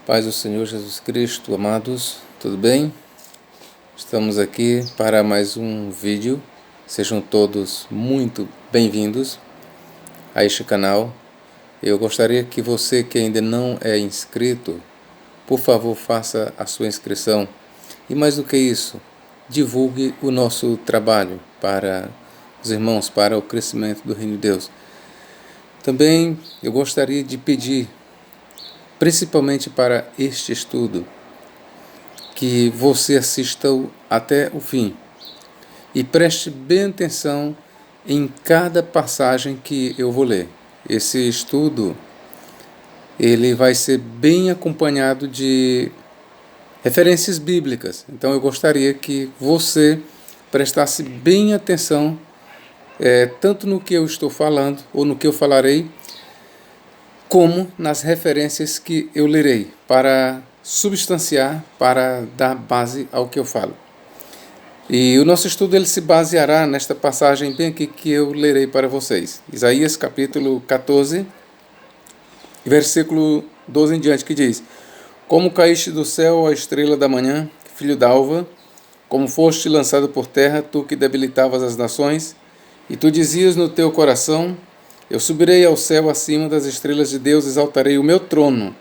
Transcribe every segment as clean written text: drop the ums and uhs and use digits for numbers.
Paz do Senhor Jesus Cristo, amados, tudo bem? Estamos aqui para mais um vídeo. Sejam todos muito bem-vindos a este canal. Eu gostaria que você que ainda não é inscrito, por favor, faça a sua inscrição. E mais do que isso, divulgue o nosso trabalho para os irmãos, para o crescimento do Reino de Deus. Também eu gostaria de pedir, principalmente para este estudo, que você assista até o fim e preste bem atenção em cada passagem que eu vou ler. Esse estudo ele vai ser bem acompanhado de referências bíblicas. Então eu gostaria que você prestasse bem atenção tanto no que eu estou falando ou no que eu falarei, como nas referências que eu lerei, para substanciar, para dar base ao que eu falo. E o nosso estudo ele se baseará nesta passagem bem aqui que eu lerei para vocês. Isaías capítulo 14, versículo 12 em diante, que diz: Como caíste do céu a estrela da manhã, filho da alva, como foste lançado por terra, tu que debilitavas as nações, e tu dizias no teu coração: Eu subirei ao céu acima das estrelas de Deus, exaltarei o meu trono,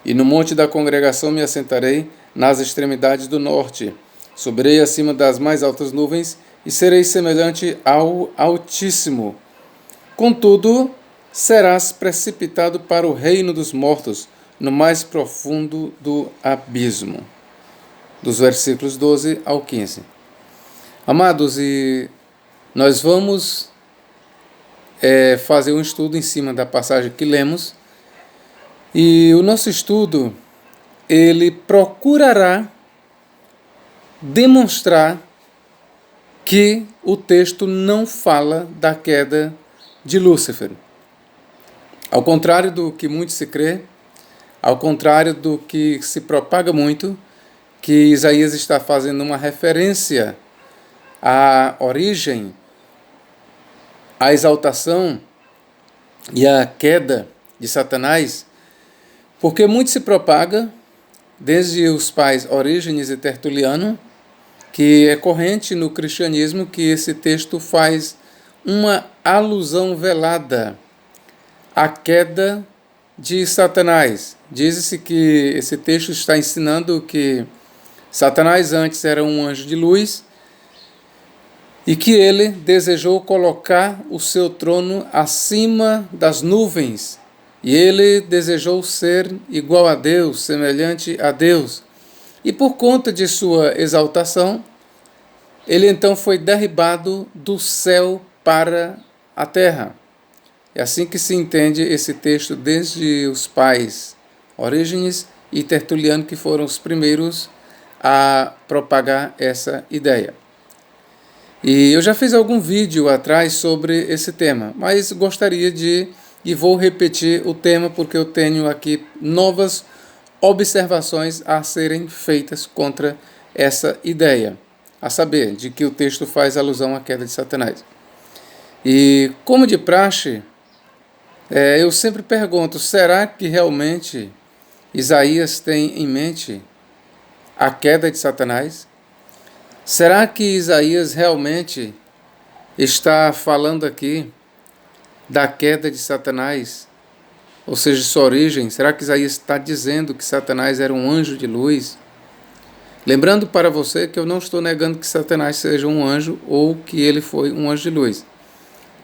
e no monte da congregação me assentarei nas extremidades do norte. Subirei acima das mais altas nuvens, e serei semelhante ao Altíssimo. Contudo, serás precipitado para o reino dos mortos, no mais profundo do abismo. Dos versículos 12 ao 15. Amados, e nós vamos fazer um estudo em cima da passagem que lemos, e o nosso estudo ele procurará demonstrar que o texto não fala da queda de Lúcifer. Ao contrário do que muito se crê, ao contrário do que se propaga muito, que Isaías está fazendo uma referência à origem, a exaltação e a queda de Satanás, porque muito se propaga, desde os pais Orígenes e Tertuliano, que é corrente no cristianismo, que esse texto faz uma alusão velada à queda de Satanás. Diz-se que esse texto está ensinando que Satanás antes era um anjo de luz, e que ele desejou colocar o seu trono acima das nuvens, e ele desejou ser igual a Deus, semelhante a Deus. E por conta de sua exaltação, ele então foi derribado do céu para a terra. É assim que se entende esse texto desde os pais Orígenes e Tertuliano, que foram os primeiros a propagar essa ideia. E eu já fiz algum vídeo atrás sobre esse tema, mas gostaria e vou repetir o tema porque eu tenho aqui novas observações a serem feitas contra essa ideia, a saber, de que o texto faz alusão à queda de Satanás. E como de praxe, eu sempre pergunto, será que realmente Isaías tem em mente a queda de Satanás? Será que Isaías realmente está falando aqui da queda de Satanás, ou seja, de sua origem? Será que Isaías está dizendo que Satanás era um anjo de luz? Lembrando para você que eu não estou negando que Satanás seja um anjo ou que ele foi um anjo de luz.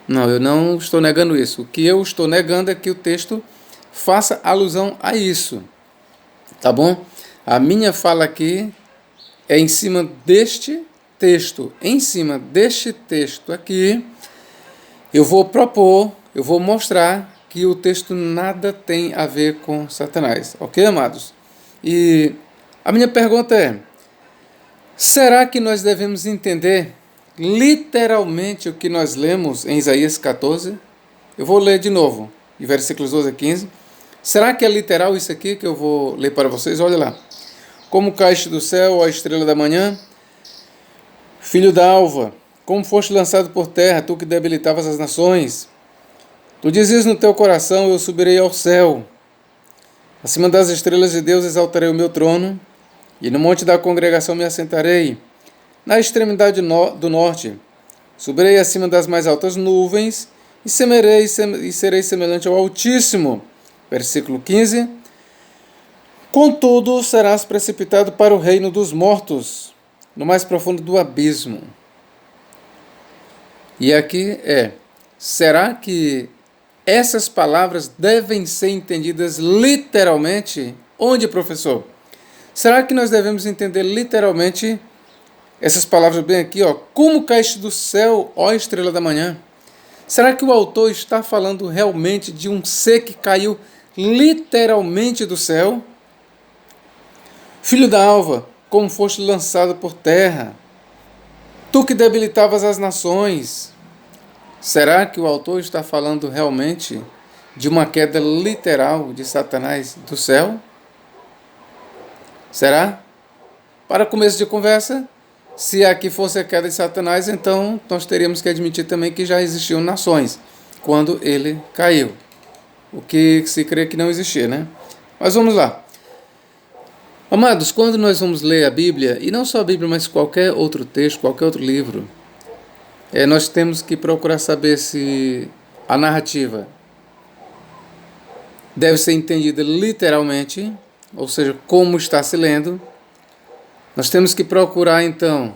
Não, eu não estou negando isso. O que eu estou negando é que o texto faça alusão a isso. Tá bom? A minha fala aqui é em cima deste texto. Em cima deste texto aqui, eu vou propor, eu vou mostrar que o texto nada tem a ver com Satanás. Ok, amados? E a minha pergunta é: será que nós devemos entender literalmente o que nós lemos em Isaías 14? Eu vou ler de novo, de versículos 12 a 15. Será que é literal isso aqui que eu vou ler para vocês? Olha lá. Como caíste do céu, a estrela da manhã, filho da alva, como foste lançado por terra, tu que debilitavas as nações. Tu dizias no teu coração: Eu subirei ao céu. Acima das estrelas de Deus exaltarei o meu trono, e no monte da congregação me assentarei, na extremidade do norte. Subirei acima das mais altas nuvens, e serei semelhante ao Altíssimo. Versículo 15. Contudo, serás precipitado para o reino dos mortos, no mais profundo do abismo. E aqui será que essas palavras devem ser entendidas literalmente? Onde, professor? Será que nós devemos entender literalmente essas palavras bem aqui, ó? Como caíste do céu, ó estrela da manhã? Será que o autor está falando realmente de um ser que caiu literalmente do céu? Filho da alva, como foste lançado por terra, tu que debilitavas as nações. Será que o autor está falando realmente de uma queda literal de Satanás do céu? Será? Para começo de conversa, se aqui fosse a queda de Satanás, então nós teríamos que admitir também que já existiam nações quando ele caiu. O que se crê que não existia, né? Mas vamos lá. Amados, quando nós vamos ler a Bíblia, e não só a Bíblia, mas qualquer outro texto, qualquer outro livro, nós temos que procurar saber se a narrativa deve ser entendida literalmente, ou seja, como está se lendo. Nós temos que procurar, então,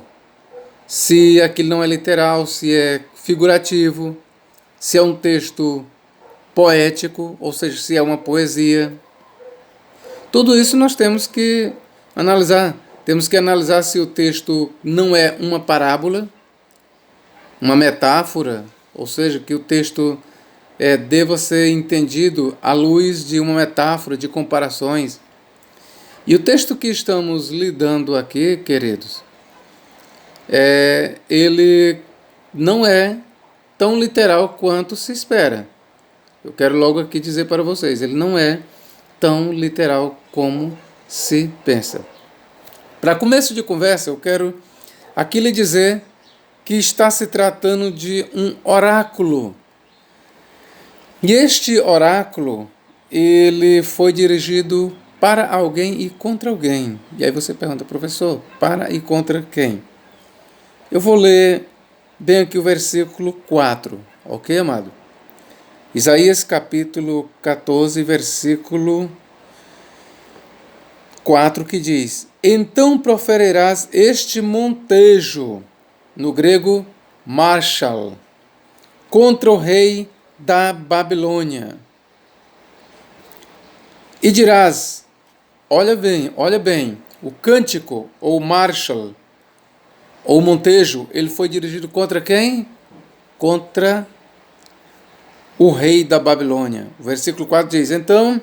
se aquilo não é literal, se é figurativo, se é um texto poético, ou seja, se é uma poesia. Tudo isso nós temos que analisar. Temos que analisar se o texto não é uma parábola, uma metáfora, ou seja, que o texto deva ser entendido à luz de uma metáfora, de comparações. E o texto que estamos lidando aqui, queridos, ele não é tão literal quanto se espera. Eu quero logo aqui dizer para vocês, ele não é tão literal como se pensa. Para começo de conversa, eu quero aqui lhe dizer que está se tratando de um oráculo. E este oráculo, ele foi dirigido para alguém e contra alguém. E aí você pergunta, professor, para e contra quem? Eu vou ler bem aqui o versículo 4, ok, amado? Isaías capítulo 14, versículo 4, que diz: Então proferirás este montejo, no grego marshal, contra o rei da Babilônia. E dirás, olha bem, o cântico, ou marshal, ou montejo, ele foi dirigido contra quem? Contra o rei da Babilônia. O versículo 4 diz, então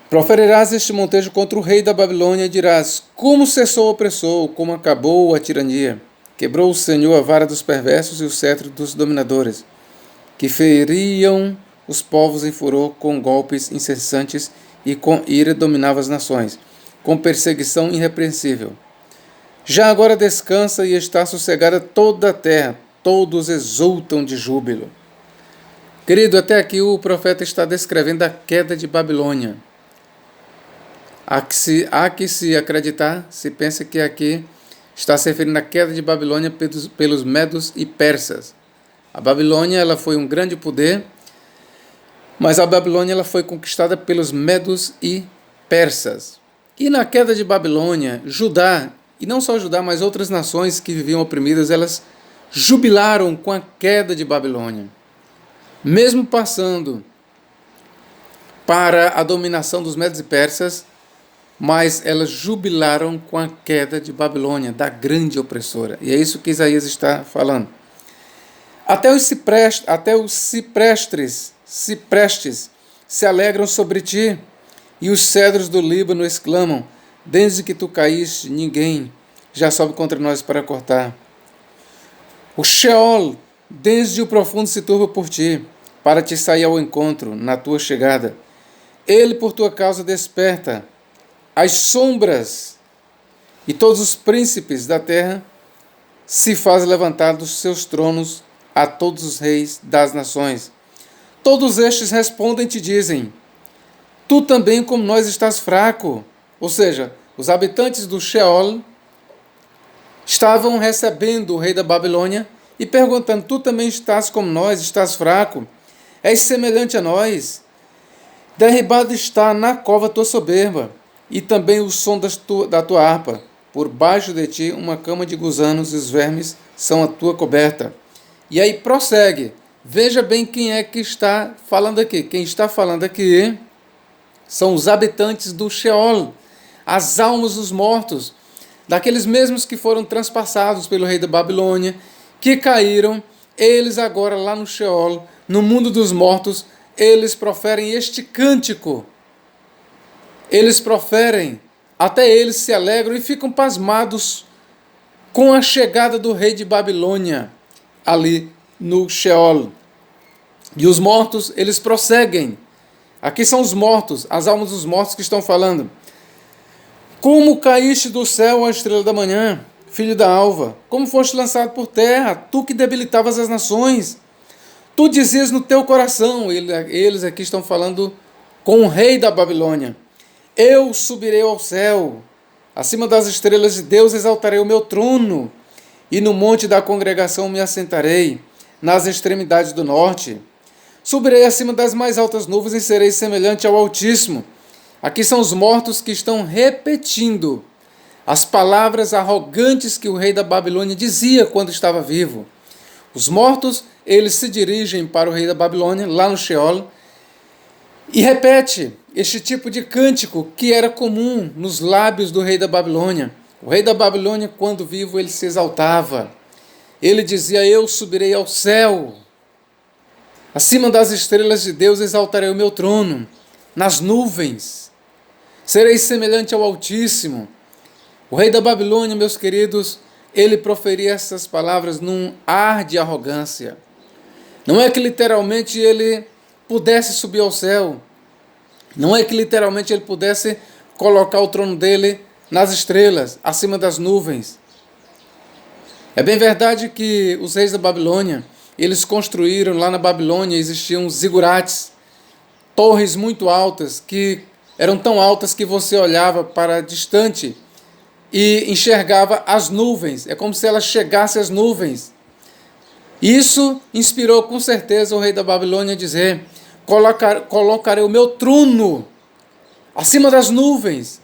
proferirás este montejo contra o rei da Babilônia e dirás, como cessou o opressor, como acabou a tirania. Quebrou o Senhor a vara dos perversos e o cetro dos dominadores, que feriam os povos em furor com golpes incessantes e com ira dominava as nações, com perseguição irrepreensível. Já agora descansa e está sossegada toda a terra, todos exultam de júbilo. Querido, até aqui o profeta está descrevendo a queda de Babilônia. Há que se acreditar, se pensa que aqui está se referindo à queda de Babilônia pelos medos e persas. A Babilônia ela foi um grande poder, mas a Babilônia ela foi conquistada pelos medos e persas. E na queda de Babilônia, Judá, e não só Judá, mas outras nações que viviam oprimidas, elas jubilaram com a queda de Babilônia. Mesmo passando para a dominação dos medos e persas, mas elas jubilaram com a queda de Babilônia, da grande opressora. E é isso que Isaías está falando. Até os ciprestes se alegram sobre ti, e os cedros do Líbano exclamam, desde que tu caíste, ninguém já sobe contra nós para cortar. O Sheol, desde o profundo se turba por ti, para te sair ao encontro na tua chegada. Ele por tua causa desperta as sombras, e todos os príncipes da terra se faz levantar dos seus tronos a todos os reis das nações. Todos estes respondem e te dizem, tu também como nós estás fraco. Ou seja, os habitantes do Sheol estavam recebendo o rei da Babilônia e perguntando, tu também estás como nós, estás fraco, és semelhante a nós. Derribado está na cova tua soberba, e também o som da tua harpa. Por baixo de ti uma cama de gusanos e os vermes são a tua coberta. E aí prossegue. Veja bem quem é que está falando aqui. Quem está falando aqui são os habitantes do Sheol, as almas dos mortos, daqueles mesmos que foram transpassados pelo rei da Babilônia, que caíram, eles agora lá no Sheol, no mundo dos mortos, eles proferem este cântico. Eles proferem, até eles se alegram e ficam pasmados com a chegada do rei de Babilônia ali no Sheol. E os mortos, eles prosseguem. Aqui são os mortos, as almas dos mortos que estão falando. Como caíste do céu, a estrela da manhã, filho da alva, como foste lançado por terra, tu que debilitavas as nações. Tu dizias no teu coração, eles aqui estão falando com o rei da Babilônia, eu subirei ao céu, acima das estrelas de Deus exaltarei o meu trono, e no monte da congregação me assentarei, nas extremidades do norte. Subirei acima das mais altas nuvens e serei semelhante ao Altíssimo. Aqui são os mortos que estão repetindo as palavras arrogantes que o rei da Babilônia dizia quando estava vivo. Os mortos, eles se dirigem para o rei da Babilônia, lá no Sheol, e repete este tipo de cântico que era comum nos lábios do rei da Babilônia. O rei da Babilônia, quando vivo, ele se exaltava. Ele dizia, eu subirei ao céu. Acima das estrelas de Deus exaltarei o meu trono. Nas nuvens serei semelhante ao Altíssimo. O rei da Babilônia, meus queridos, ele proferia essas palavras num ar de arrogância. Não é que literalmente ele pudesse subir ao céu. Não é que literalmente ele pudesse colocar o trono dele nas estrelas, acima das nuvens. É bem verdade que os reis da Babilônia, eles construíram lá na Babilônia, existiam zigurates, torres muito altas, que eram tão altas que você olhava para distante e enxergava as nuvens. É como se elas chegassem às nuvens. Isso inspirou com certeza o rei da Babilônia a dizer, colocarei o meu trono acima das nuvens,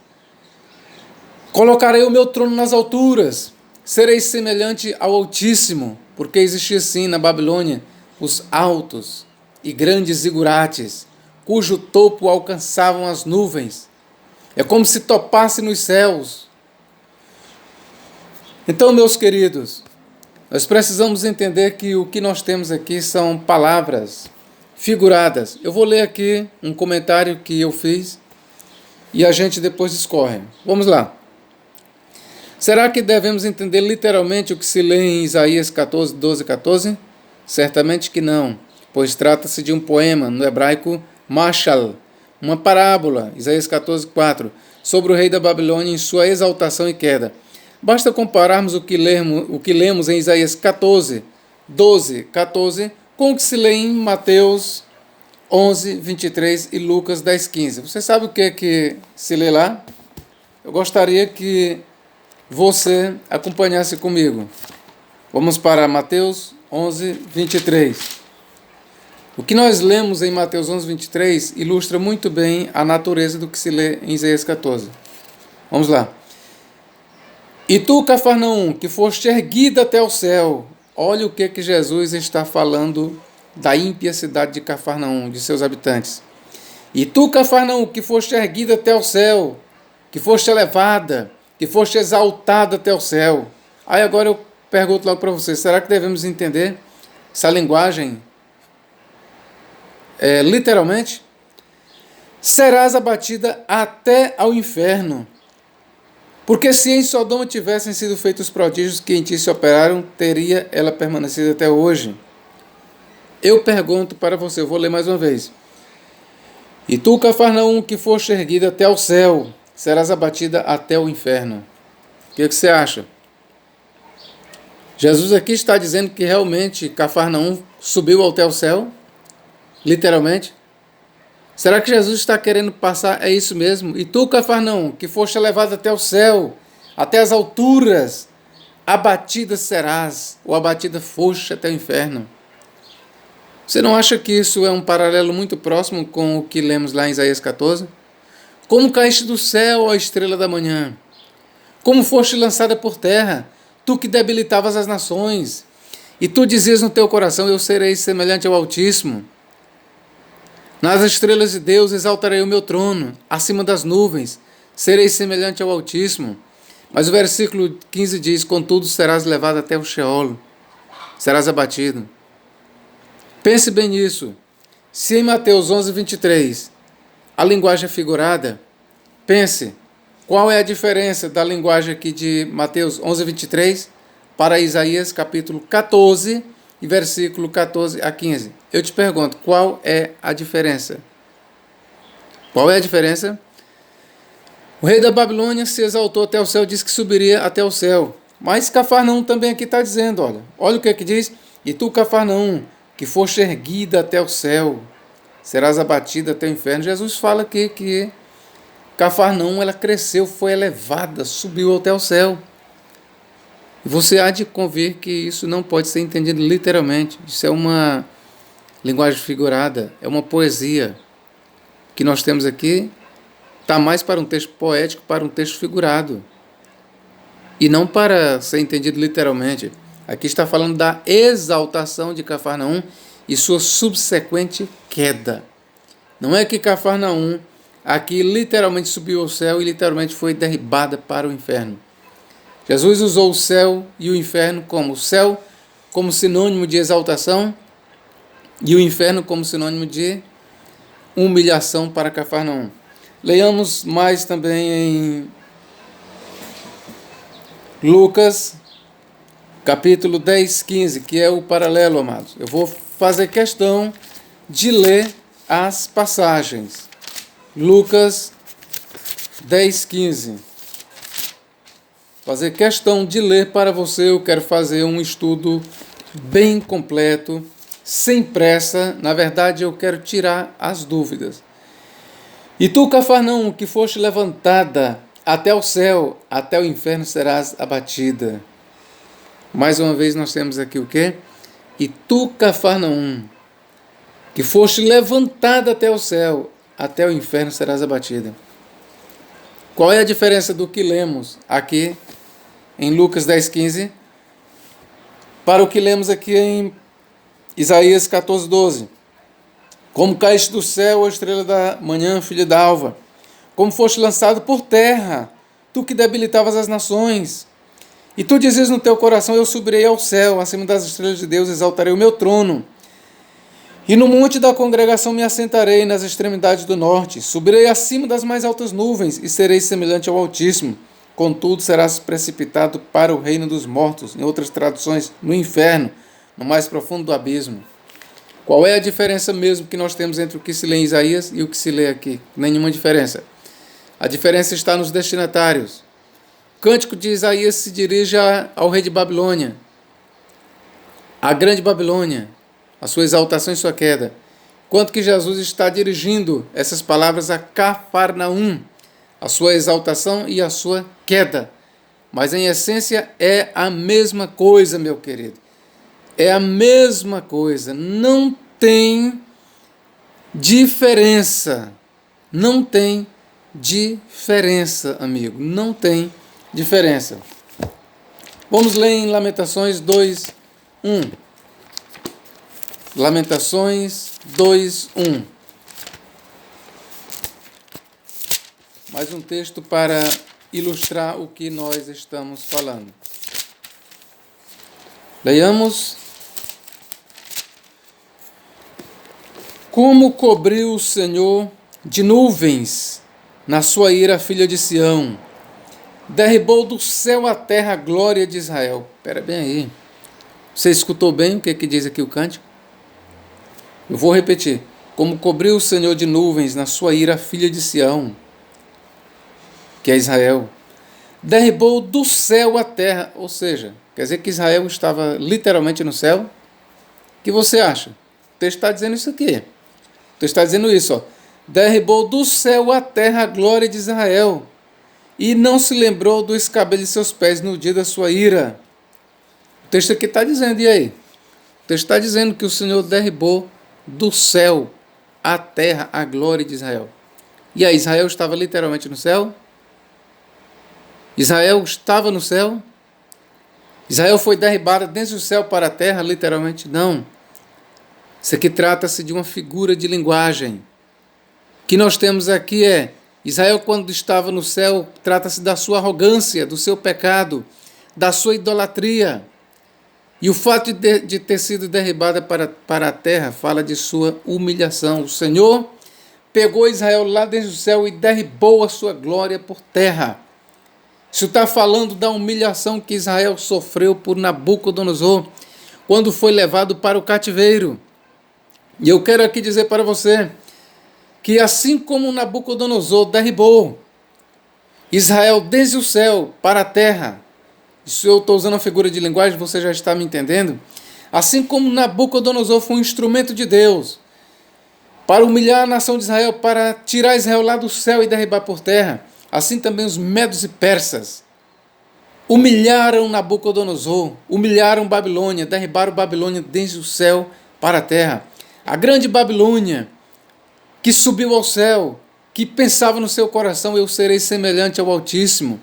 colocarei o meu trono nas alturas, serei semelhante ao Altíssimo, porque existia sim na Babilônia os altos e grandes zigurates, cujo topo alcançavam as nuvens. É como se topasse nos céus. Então, meus queridos, nós precisamos entender que o que nós temos aqui são palavras figuradas. Eu vou ler aqui um comentário que eu fiz e a gente depois discorre. Vamos lá. Será que devemos entender literalmente o que se lê em Isaías 14, 12 e 14? Certamente que não, pois trata-se de um poema, no hebraico, mashal, uma parábola, Isaías 14, 4, sobre o rei da Babilônia em sua exaltação e queda. Basta compararmos o que lemos em Isaías 14, 12, 14, com o que se lê em Mateus 11, 23 e Lucas 10, 15. Você sabe o que se lê lá? Eu gostaria que você acompanhasse comigo. Vamos para Mateus 11, 23. O que nós lemos em Mateus 11, 23 ilustra muito bem a natureza do que se lê em Isaías 14. Vamos lá. E tu, Cafarnaum, que foste erguida até o céu. Olha o que Jesus está falando da ímpia cidade de Cafarnaum, de seus habitantes. E tu, Cafarnaum, que foste erguida até o céu, que foste elevada, que foste exaltada até o céu. Aí agora eu pergunto logo para vocês, será que devemos entender essa linguagem literalmente? Serás abatida até ao inferno. Porque se em Sodoma tivessem sido feitos os prodígios que em ti se operaram, teria ela permanecido até hoje. Eu pergunto para você, eu vou ler mais uma vez. E tu, Cafarnaum, que foste erguida até o céu, serás abatida até o inferno. O que você acha? Jesus aqui está dizendo que realmente Cafarnaum subiu até o céu? Literalmente? Será que Jesus está querendo passar? É isso mesmo? E tu, Cafarnaum, que foste elevado até o céu, até as alturas, abatida serás, ou abatida foste até o inferno. Você não acha que isso é um paralelo muito próximo com o que lemos lá em Isaías 14? Como caíste do céu, ó estrela da manhã? Como foste lançada por terra, tu que debilitavas as nações? E tu dizias no teu coração, eu serei semelhante ao Altíssimo. Nas estrelas de Deus exaltarei o meu trono, acima das nuvens, serei semelhante ao Altíssimo. Mas o versículo 15 diz, contudo serás levado até o Sheol, serás abatido. Pense bem nisso. Se em Mateus 11, 23, a linguagem é figurada, pense, qual é a diferença da linguagem aqui de Mateus 11, 23 para Isaías capítulo 14 e versículo 14 a 15? Eu te pergunto, qual é a diferença? Qual é a diferença? O rei da Babilônia se exaltou até o céu, disse que subiria até o céu. Mas Cafarnaum também aqui está dizendo, olha o que é que diz. E tu, Cafarnaum, que foste erguida até o céu, serás abatida até o inferno. Jesus fala aqui que Cafarnaum, ela cresceu, foi elevada, subiu até o céu. E você há de convir que isso não pode ser entendido literalmente. Isso é uma linguagem figurada, é uma poesia que nós temos aqui. Está mais para um texto poético, para um texto figurado. E não para ser entendido literalmente. Aqui está falando da exaltação de Cafarnaum e sua subsequente queda. Não é que Cafarnaum aqui literalmente subiu ao céu e literalmente foi derribada para o inferno. Jesus usou o céu e o inferno como o céu como sinônimo de exaltação e o inferno como sinônimo de humilhação para Cafarnaum. Leiamos mais também em Lucas, capítulo 10, 15, que é o paralelo, amados. Eu vou fazer questão de ler as passagens. Lucas 10, 15. Fazer questão de ler para você. Eu quero fazer um estudo bem completo, sem pressa. Na verdade, eu quero tirar as dúvidas. E tu, Cafarnaum, que foste levantada até o céu, até o inferno serás abatida. Mais uma vez nós temos aqui o quê? E tu, Cafarnaum, que foste levantada até o céu, até o inferno serás abatida. Qual é a diferença do que lemos aqui em Lucas 10, 15 para o que lemos aqui em Isaías 14, 12? Como caíste do céu, a estrela da manhã, filha da alva. Como foste lançado por terra, tu que debilitavas as nações. E tu dizias no teu coração, eu subirei ao céu, acima das estrelas de Deus, exaltarei o meu trono. E no monte da congregação me assentarei nas extremidades do norte. Subirei acima das mais altas nuvens e serei semelhante ao Altíssimo. Contudo, serás precipitado para o reino dos mortos. Em outras traduções, no inferno, no mais profundo do abismo. Qual é a diferença mesmo que nós temos entre o que se lê em Isaías e o que se lê aqui? Nenhuma diferença. A diferença está nos destinatários. O cântico de Isaías se dirige ao rei de Babilônia, a grande Babilônia, a sua exaltação e sua queda. Enquanto que Jesus está dirigindo essas palavras a Cafarnaum, a sua exaltação e a sua queda. Mas em essência é a mesma coisa, meu querido. É a mesma coisa, não tem diferença. Não tem diferença, amigo. Não tem diferença. Vamos ler em Lamentações 2, 1. Lamentações 2, 1. Mais um texto para ilustrar o que nós estamos falando. Leiamos. Como cobriu o Senhor de nuvens na sua ira a filha de Sião, derribou do céu à terra a glória de Israel. Espera bem aí. Você escutou bem o que diz aqui o cântico? Eu vou repetir. Como cobriu o Senhor de nuvens na sua ira a filha de Sião, que é Israel, derribou do céu à terra. Ou seja, quer dizer que Israel estava literalmente no céu? O que você acha? O texto está dizendo isso aqui. O texto está dizendo isso, ó. derribou do céu à terra a glória de Israel, e não se lembrou do escabelo de seus pés no dia da sua ira. O texto aqui está dizendo, e aí? O texto está dizendo que o Senhor derribou do céu à terra a glória de Israel. E aí, Israel estava literalmente no céu? Israel estava no céu? Israel foi derribada desde o céu para a terra? Literalmente não. Isso aqui trata-se de uma figura de linguagem. O que nós temos aqui é, Israel quando estava no céu, trata-se da sua arrogância, do seu pecado, da sua idolatria. E o fato de ter sido derribada para a terra fala de sua humilhação. O Senhor pegou Israel lá desde o céu e derribou a sua glória por terra. Isso está falando da humilhação que Israel sofreu por Nabucodonosor quando foi levado para o cativeiro. E eu quero aqui dizer para você que assim como Nabucodonosor derribou Israel desde o céu para a terra, isso eu estou usando a figura de linguagem, você já está me entendendo? Assim como Nabucodonosor foi um instrumento de Deus para humilhar a nação de Israel, para tirar Israel lá do céu e derribar por terra, assim também os medos e persas humilharam Nabucodonosor, humilharam Babilônia, derribaram Babilônia desde o céu para a terra. A grande Babilônia, que subiu ao céu, que pensava no seu coração, eu serei semelhante ao Altíssimo.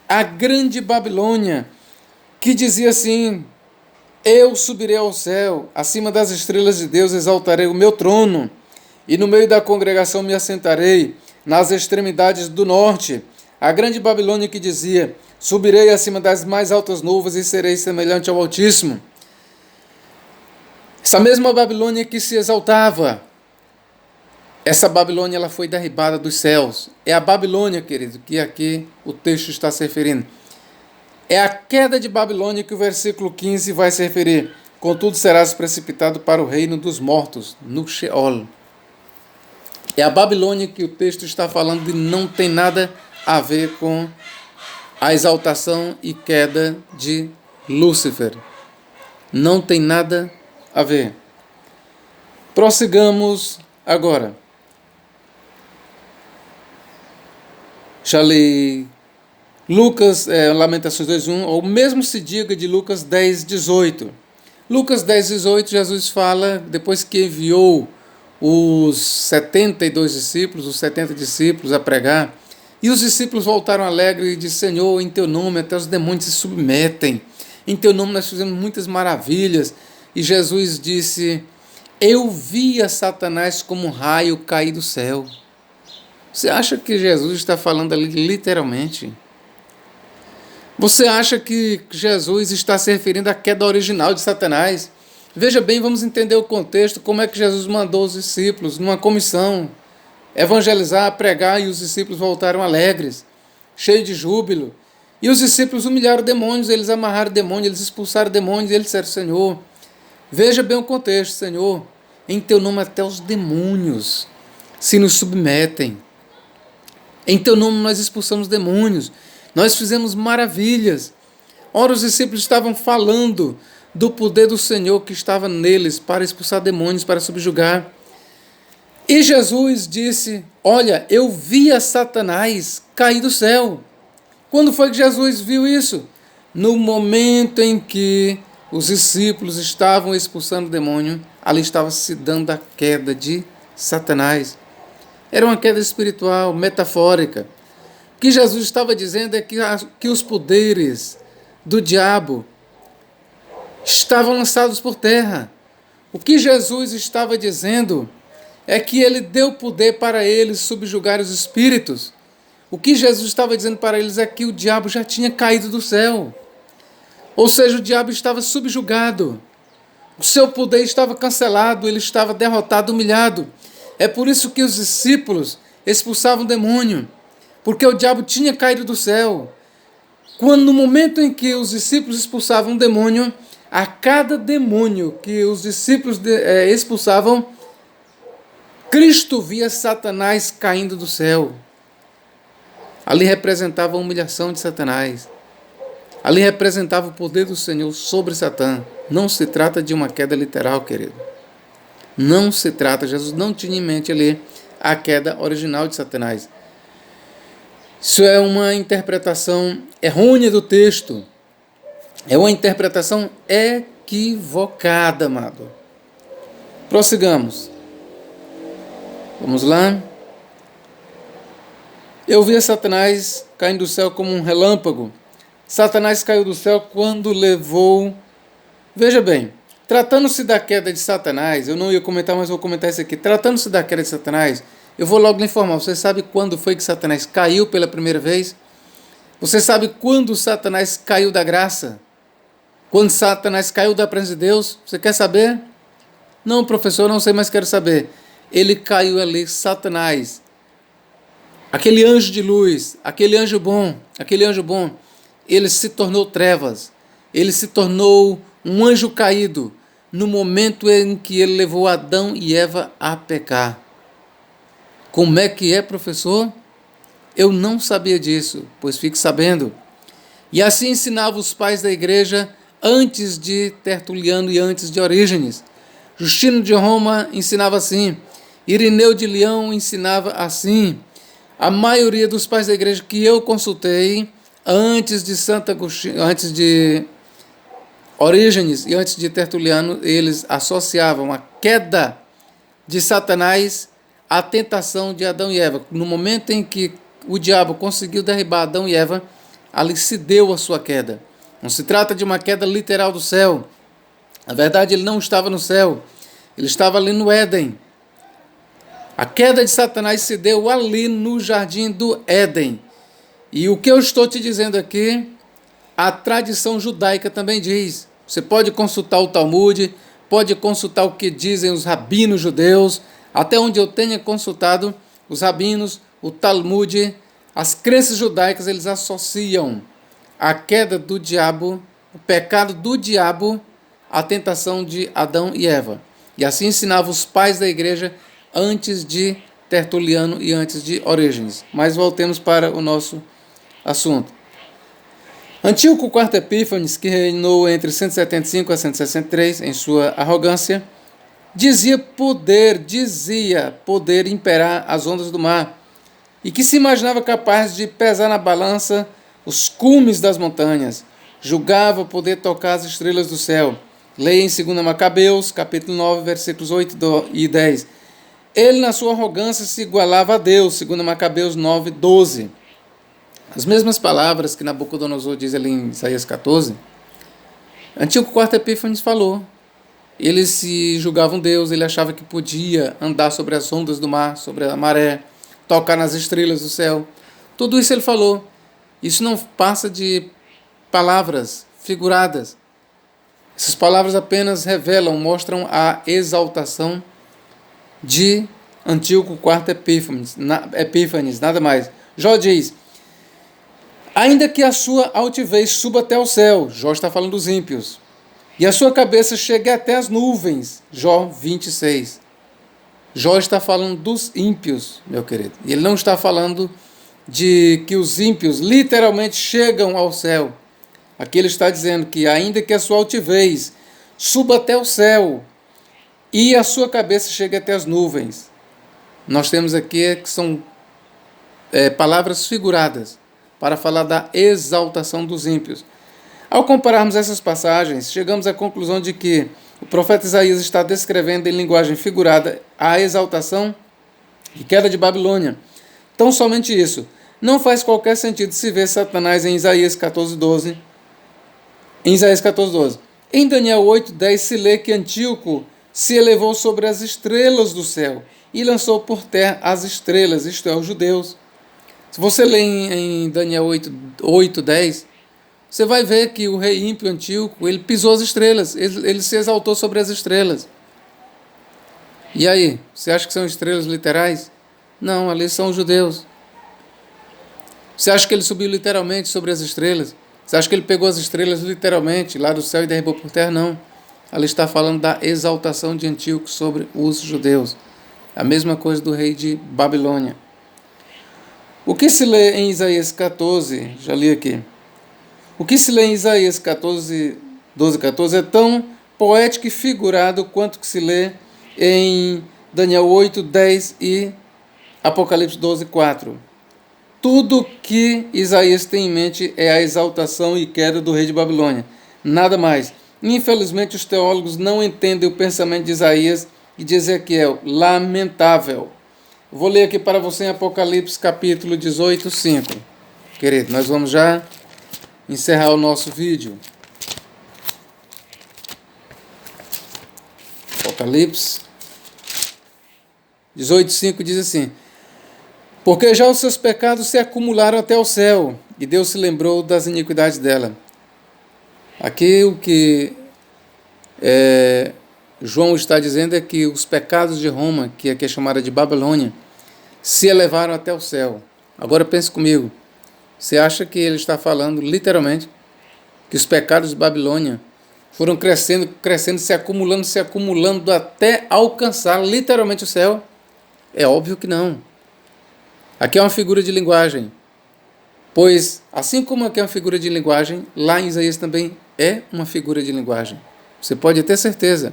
A grande Babilônia, que dizia assim, eu subirei ao céu, acima das estrelas de Deus exaltarei o meu trono, e no meio da congregação me assentarei, nas extremidades do norte. A grande Babilônia que dizia, subirei acima das mais altas nuvens e serei semelhante ao Altíssimo. Essa mesma Babilônia que se exaltava, essa Babilônia ela foi derribada dos céus. É a Babilônia, querido, que aqui o texto está se referindo. É a queda de Babilônia que o versículo 15 vai se referir. Contudo, serás precipitado para o reino dos mortos, no Sheol. É a Babilônia que o texto está falando e não tem nada a ver com a exaltação e queda de Lúcifer. Não tem nada a ver. Prossigamos agora. Já li Lucas, Lamentações 2:1, ou mesmo se diga de Lucas 10:18. Lucas 10:18, Jesus fala, depois que enviou os 72 discípulos, os 70 discípulos a pregar, e os discípulos voltaram alegres e disseram, Senhor, em teu nome até os demônios se submetem, em teu nome nós fizemos muitas maravilhas. E Jesus disse, eu via Satanás como um raio cair do céu. Você acha que Jesus está falando ali literalmente? Você acha que Jesus está se referindo à queda original de Satanás? Veja bem, vamos entender o contexto, como é que Jesus mandou os discípulos numa comissão evangelizar, pregar, e os discípulos voltaram alegres, cheios de júbilo. E os discípulos humilharam demônios, eles amarraram demônios, eles expulsaram demônios, e eles disseram, Senhor, veja bem o contexto, Senhor, em teu nome até os demônios se nos submetem. Em teu nome nós expulsamos demônios, nós fizemos maravilhas. Ora, os discípulos estavam falando do poder do Senhor que estava neles para expulsar demônios, para subjugar. E Jesus disse, olha, eu via Satanás cair do céu. Quando foi que Jesus viu isso? No momento em que os discípulos estavam expulsando o demônio, ali estava se dando a queda de Satanás. Era uma queda espiritual, metafórica. O que Jesus estava dizendo é que os poderes do diabo estavam lançados por terra. O que Jesus estava dizendo é que ele deu poder para eles subjugar os espíritos. O que Jesus estava dizendo para eles é que o diabo já tinha caído do céu. Ou seja, o diabo estava subjugado. O seu poder estava cancelado, ele estava derrotado, humilhado. É por isso que os discípulos expulsavam o demônio, porque o diabo tinha caído do céu. Quando no momento em que os discípulos expulsavam o demônio, a cada demônio que os discípulos expulsavam, Cristo via Satanás caindo do céu. Ali representava a humilhação de Satanás. Ali representava o poder do Senhor sobre Satã. Não se trata de uma queda literal, querido. Não se trata, Jesus não tinha em mente ali a queda original de Satanás. Isso é uma interpretação errônea do texto. É uma interpretação equivocada, amado. Prossigamos. Vamos lá. Eu vi Satanás caindo do céu como um relâmpago. Satanás caiu do céu quando levou... Veja bem, tratando-se da queda de Satanás, eu não ia comentar, mas vou comentar isso aqui. Tratando-se da queda de Satanás, eu vou logo lhe informar. Você sabe quando foi que Satanás caiu pela primeira vez? Você sabe quando Satanás caiu da graça? Quando Satanás caiu da presença de Deus? Você quer saber? Não, professor, não sei, mas quero saber. Ele caiu ali, Satanás. Aquele anjo de luz, aquele anjo bom, ele se tornou trevas. Ele se tornou um anjo caído no momento em que ele levou Adão e Eva a pecar. Como é que é, professor? Eu não sabia disso, pois fique sabendo. E assim ensinava os pais da igreja antes de Tertuliano e antes de Orígenes. Justino de Roma ensinava assim. Irineu de Leão ensinava assim. A maioria dos pais da igreja que eu consultei antes de Santo Agostinho, antes de Orígenes e antes de Tertuliano, eles associavam a queda de Satanás à tentação de Adão e Eva. No momento em que o diabo conseguiu derribar Adão e Eva, ali se deu a sua queda. Não se trata de uma queda literal do céu. Na verdade, ele não estava no céu. Ele estava ali no Éden. A queda de Satanás se deu ali no jardim do Éden. E o que eu estou te dizendo aqui, a tradição judaica também diz. Você pode consultar o Talmud, pode consultar o que dizem os rabinos judeus, até onde eu tenha consultado os rabinos, o Talmud, as crenças judaicas, eles associam a queda do diabo, o pecado do diabo, à tentação de Adão e Eva. E assim ensinavam os pais da igreja antes de Tertuliano e antes de Orígenes. Mas voltemos para o nosso assunto. Antíoco IV Epífanes, que reinou entre 175 a 163, em sua arrogância, dizia poder imperar as ondas do mar, e que se imaginava capaz de pesar na balança os cumes das montanhas, julgava poder tocar as estrelas do céu. Leia em 2 Macabeus, capítulo 9, versículos 8 e 10. Ele, na sua arrogância, se igualava a Deus, 2 Macabeus 9, 12. As mesmas palavras que Nabucodonosor diz ali em Isaías 14, Antíoco IV Epífanes falou. Ele se julgava um Deus, ele achava que podia andar sobre as ondas do mar, sobre a maré, tocar nas estrelas do céu. Tudo isso ele falou. Isso não passa de palavras figuradas. Essas palavras apenas revelam, mostram a exaltação de Antíoco IV Epífanes, nada mais. Jó diz: ainda que a sua altivez suba até o céu, Jó está falando dos ímpios, e a sua cabeça chegue até as nuvens, Jó 26. Jó está falando dos ímpios, meu querido, e ele não está falando de que os ímpios literalmente chegam ao céu. Aqui ele está dizendo que ainda que a sua altivez suba até o céu e a sua cabeça chegue até as nuvens. Nós temos aqui que são palavras figuradas para falar da exaltação dos ímpios. Ao compararmos essas passagens, chegamos à conclusão de que o profeta Isaías está descrevendo em linguagem figurada a exaltação e queda de Babilônia. Tão somente isso. Não faz qualquer sentido se ver Satanás em Isaías 14:12. Em Daniel 8:10 se lê que Antíoco se elevou sobre as estrelas do céu e lançou por terra as estrelas, isto é, os judeus. Se você ler em Daniel 8:10, você vai ver que o rei ímpio Antíoco, ele pisou as estrelas, ele se exaltou sobre as estrelas. E aí, você acha que são estrelas literais? Não, ali são os judeus. Você acha que ele subiu literalmente sobre as estrelas? Você acha que ele pegou as estrelas literalmente lá do céu e derribou por terra? Não. Ali está falando da exaltação de Antíoco sobre os judeus. A mesma coisa do rei de Babilônia. O que se lê em Isaías 14, já li aqui. O que se lê em Isaías 12:14 é tão poético e figurado quanto que se lê em Daniel 8:10 e Apocalipse 12, 4. Tudo que Isaías tem em mente é a exaltação e queda do rei de Babilônia. Nada mais. Infelizmente, os teólogos não entendem o pensamento de Isaías e de Ezequiel. Lamentável. Vou ler aqui para você em Apocalipse capítulo 18, 5. Querido, nós vamos já encerrar o nosso vídeo. Apocalipse 18, 5 diz assim: porque já os seus pecados se acumularam até o céu, e Deus se lembrou das iniquidades dela. Aqui o que João está dizendo é que os pecados de Roma, que aqui é chamada de Babilônia, se elevaram até o céu. Agora pense comigo, você acha que ele está falando literalmente que os pecados de Babilônia foram crescendo, se acumulando até alcançar literalmente o céu? É óbvio que não. Aqui é uma figura de linguagem, pois assim como aqui é uma figura de linguagem, lá em Isaías também é uma figura de linguagem. Você pode ter certeza.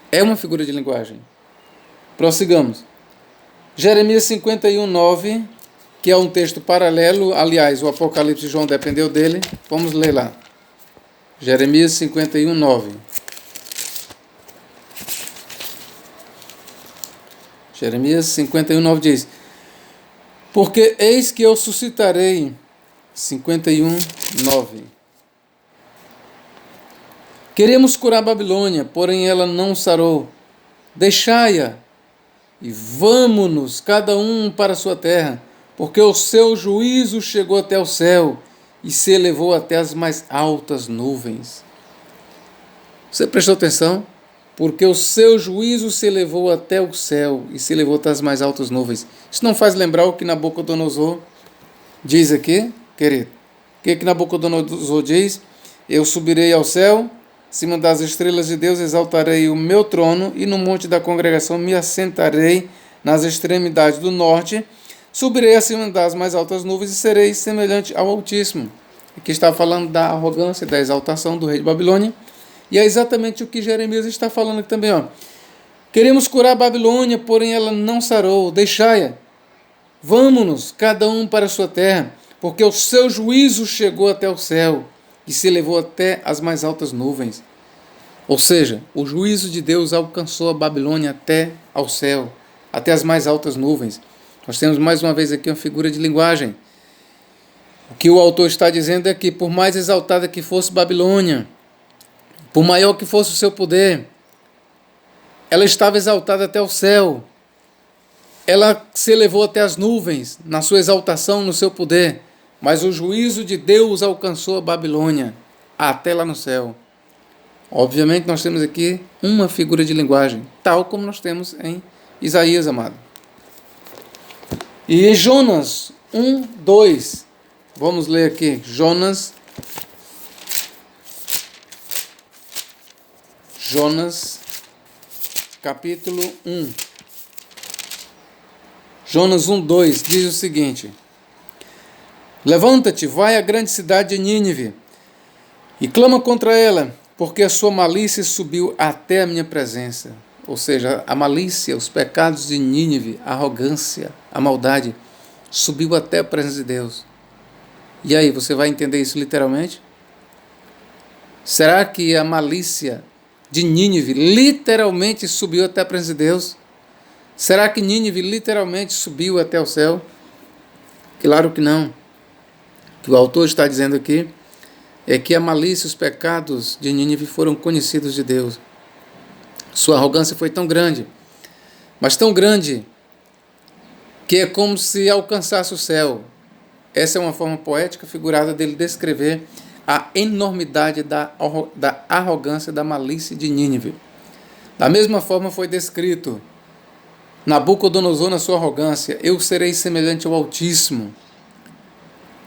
É uma figura de linguagem. Prossigamos. Jeremias 51, 9, que é um texto paralelo, aliás, o Apocalipse de João dependeu dele. Vamos ler lá. Jeremias 51, 9. Jeremias 51, 9 diz: porque eis que eu suscitarei, 51, 9. Queremos curar a Babilônia, porém ela não sarou. Deixai-a e vamo-nos, cada um para a sua terra, porque o seu juízo chegou até o céu e se elevou até as mais altas nuvens. Você prestou atenção? Porque o seu juízo se elevou até o céu e se elevou até as mais altas nuvens. Isso não faz lembrar o que Nabucodonosor diz aqui, querido? O que Nabucodonosor diz? Eu subirei ao céu, acima das estrelas de Deus exaltarei o meu trono, e no monte da congregação me assentarei nas extremidades do norte, subirei acima das mais altas nuvens e serei semelhante ao Altíssimo. Aqui está falando da arrogância e da exaltação do rei de Babilônia. E é exatamente o que Jeremias está falando aqui também. Queremos curar a Babilônia, porém ela não sarou. Deixai-a. Vamo-nos, cada um para a sua terra, porque o seu juízo chegou até o céu e se elevou até as mais altas nuvens. Ou seja, o juízo de Deus alcançou a Babilônia até ao céu, até as mais altas nuvens. Nós temos mais uma vez aqui uma figura de linguagem. O que o autor está dizendo é que, por mais exaltada que fosse Babilônia, por maior que fosse o seu poder, ela estava exaltada até o céu. Ela se elevou até as nuvens, na sua exaltação, no seu poder. Mas o juízo de Deus alcançou a Babilônia, até lá no céu. Obviamente nós temos aqui uma figura de linguagem, tal como nós temos em Isaías, amado. E em Jonas 1, 2, vamos ler aqui, Jonas, capítulo 1. Jonas 1, 2 diz o seguinte: levanta-te, vai à grande cidade de Nínive e clama contra ela, porque a sua malícia subiu até a minha presença. Ou seja, a malícia, os pecados de Nínive, a arrogância, a maldade, subiu até a presença de Deus. E aí, você vai entender isso literalmente? Será que a malícia de Nínive literalmente subiu até a presença de Deus? Será que Nínive literalmente subiu até o céu? Claro que não. O que o autor está dizendo aqui é que a malícia e os pecados de Nínive foram conhecidos de Deus. Sua arrogância foi tão grande, mas tão grande, que é como se alcançasse o céu. Essa é uma forma poética, figurada dele descrever a enormidade da arrogância, da malícia de Nínive. Da mesma forma foi descrito Nabucodonosor na sua arrogância: eu serei semelhante ao Altíssimo.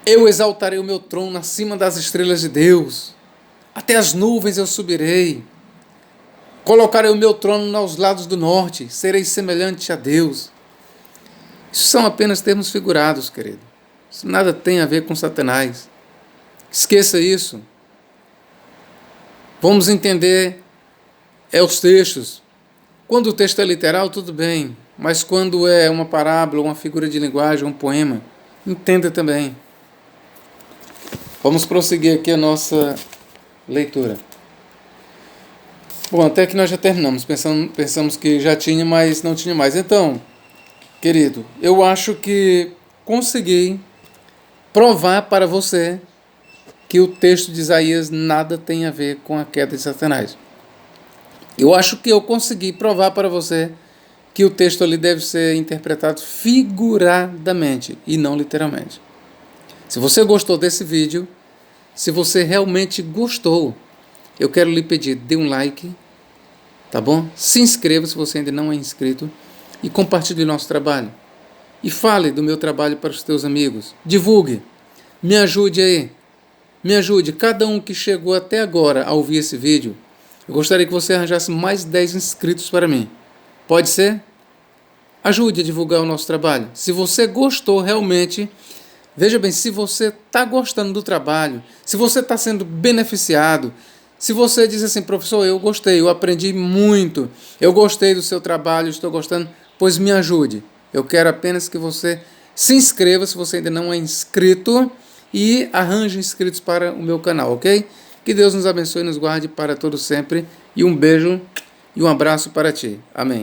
Eu exaltarei o meu trono acima das estrelas de Deus. Até as nuvens eu subirei. Colocarei o meu trono aos lados do norte. Serei semelhante a Deus. Isso são apenas termos figurados, querido. Isso nada tem a ver com Satanás. Esqueça isso. Vamos entender os textos. Quando o texto é literal, tudo bem. mas quando é uma parábola, uma figura de linguagem, um poema, entenda também. Vamos prosseguir aqui a nossa leitura. Bom, até que nós já terminamos. Pensamos que já tinha, mas não tinha mais. Então, querido, eu acho que consegui provar para você que o texto de Isaías nada tem a ver com a queda de Satanás. Eu acho que eu consegui provar para você que o texto ali deve ser interpretado figuradamente e não literalmente. Se você gostou desse vídeo, se você realmente gostou, eu quero lhe pedir, dê um like, tá bom? Se inscreva se você ainda não é inscrito e compartilhe nosso trabalho. E fale do meu trabalho para os teus amigos. Divulgue. Me ajude aí. Me ajude. Cada um que chegou até agora a ouvir esse vídeo, eu gostaria que você arranjasse mais 10 inscritos para mim. Pode ser? Ajude a divulgar o nosso trabalho. Se você gostou realmente, veja bem, se você está gostando do trabalho, se você está sendo beneficiado, se você diz assim, professor, eu gostei, eu aprendi muito, eu gostei do seu trabalho, estou gostando, pois me ajude. Eu quero apenas que você se inscreva, se você ainda não é inscrito, e arranje inscritos para o meu canal, ok? Que Deus nos abençoe e nos guarde para todo sempre. E um beijo e um abraço para ti. Amém.